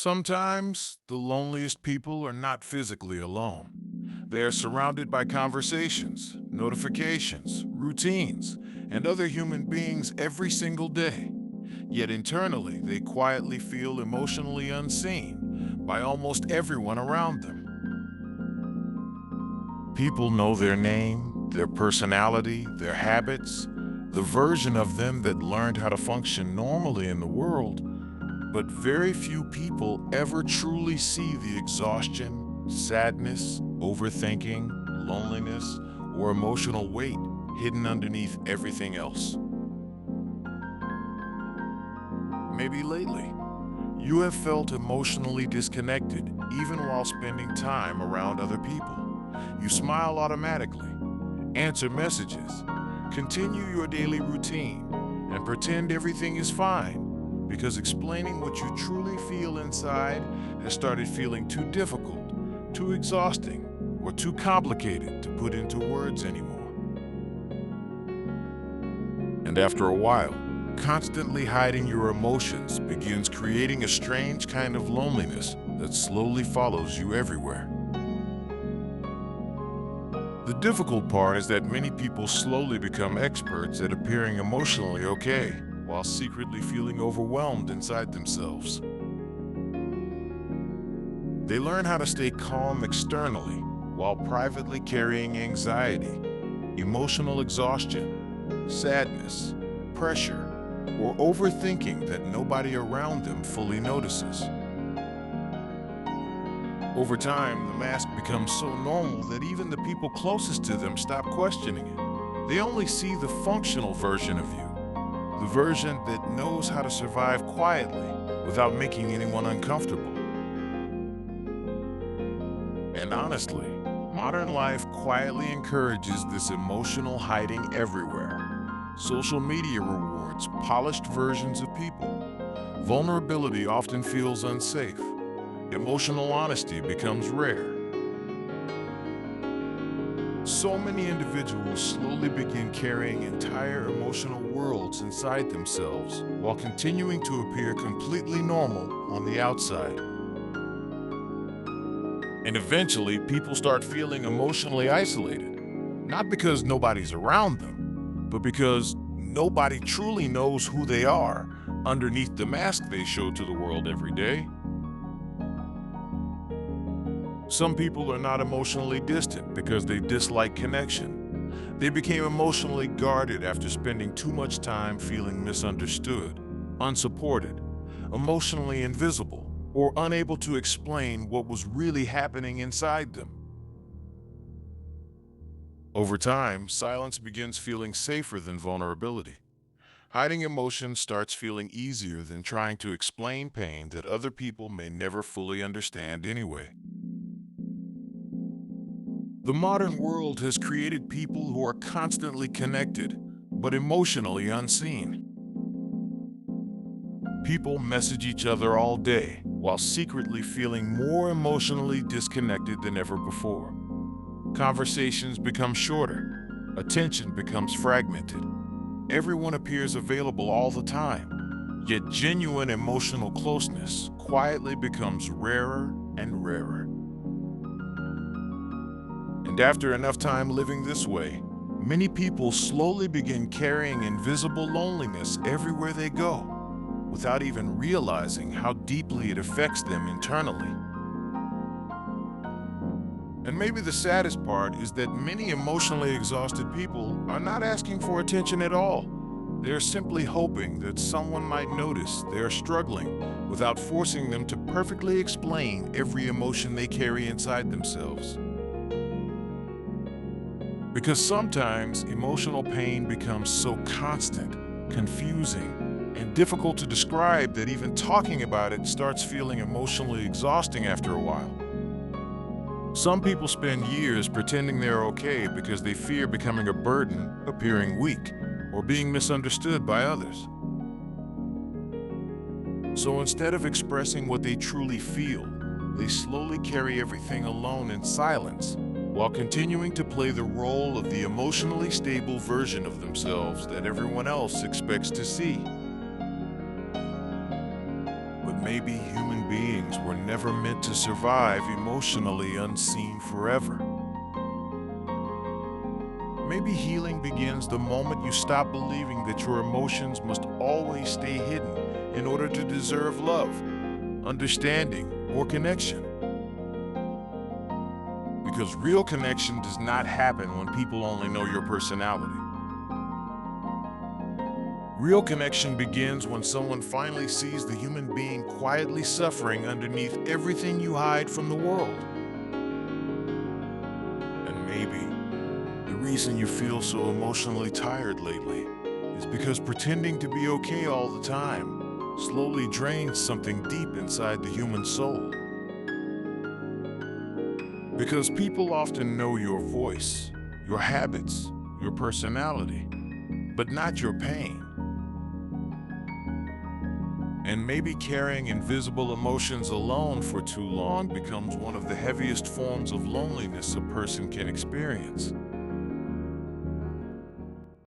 Sometimes the loneliest people are not physically alone. They are surrounded by conversations, notifications, routines, and other human beings every single day. Yet internally, they quietly feel emotionally unseen by almost everyone around them. People know their name, their personality, their habits, the version of them that learned how to function normally in the world, but very few people ever truly see the exhaustion, sadness, overthinking, loneliness, or emotional weight hidden underneath everything else. Maybe lately, you have felt emotionally disconnected even while spending time around other people. You smile automatically, answer messages, continue your daily routine, and pretend everything is fine because explaining what you truly feel inside has started feeling too difficult, too exhausting, or too complicated to put into words anymore. And after a while, constantly hiding your emotions begins creating a strange kind of loneliness that slowly follows you everywhere. The difficult part is that many people slowly become experts at appearing emotionally okay, while secretly feeling overwhelmed inside themselves. They learn how to stay calm externally, while privately carrying anxiety, emotional exhaustion, sadness, pressure, or overthinking that nobody around them fully notices. Over time, the mask becomes so normal that even the people closest to them stop questioning it. They only see the functional version of you, the version that knows how to survive quietly without making anyone uncomfortable. And honestly, modern life quietly encourages this emotional hiding everywhere. Social media rewards polished versions of people. Vulnerability often feels unsafe. Emotional honesty becomes rare. So many individuals slowly begin carrying entire emotional worlds inside themselves while continuing to appear completely normal on the outside. And eventually, people start feeling emotionally isolated, not because nobody's around them, but because nobody truly knows who they are underneath the mask they show to the world every day. Some people are not emotionally distant because they dislike connection. They became emotionally guarded after spending too much time feeling misunderstood, unsupported, emotionally invisible, or unable to explain what was really happening inside them. Over time, silence begins feeling safer than vulnerability. Hiding emotion starts feeling easier than trying to explain pain that other people may never fully understand anyway. The modern world has created people who are constantly connected, but emotionally unseen. People message each other all day while secretly feeling more emotionally disconnected than ever before. Conversations become shorter, attention becomes fragmented. Everyone appears available all the time, yet genuine emotional closeness quietly becomes rarer and rarer. And after enough time living this way, many people slowly begin carrying invisible loneliness everywhere they go, without even realizing how deeply it affects them internally. And maybe the saddest part is that many emotionally exhausted people are not asking for attention at all. They're simply hoping that someone might notice they're struggling without forcing them to perfectly explain every emotion they carry inside themselves. Because sometimes emotional pain becomes so constant, confusing, and difficult to describe that even talking about it starts feeling emotionally exhausting after a while. Some people spend years pretending they're okay because they fear becoming a burden, appearing weak, or being misunderstood by others. So instead of expressing what they truly feel, they slowly carry everything alone in silence, while continuing to play the role of the emotionally stable version of themselves that everyone else expects to see. But maybe human beings were never meant to survive emotionally unseen forever. Maybe healing begins the moment you stop believing that your emotions must always stay hidden in order to deserve love, understanding, or connection. Because real connection does not happen when people only know your personality. Real connection begins when someone finally sees the human being quietly suffering underneath everything you hide from the world. And maybe the reason you feel so emotionally tired lately is because pretending to be okay all the time slowly drains something deep inside the human soul. Because people often know your voice, your habits, your personality, but not your pain. And maybe carrying invisible emotions alone for too long becomes one of the heaviest forms of loneliness a person can experience.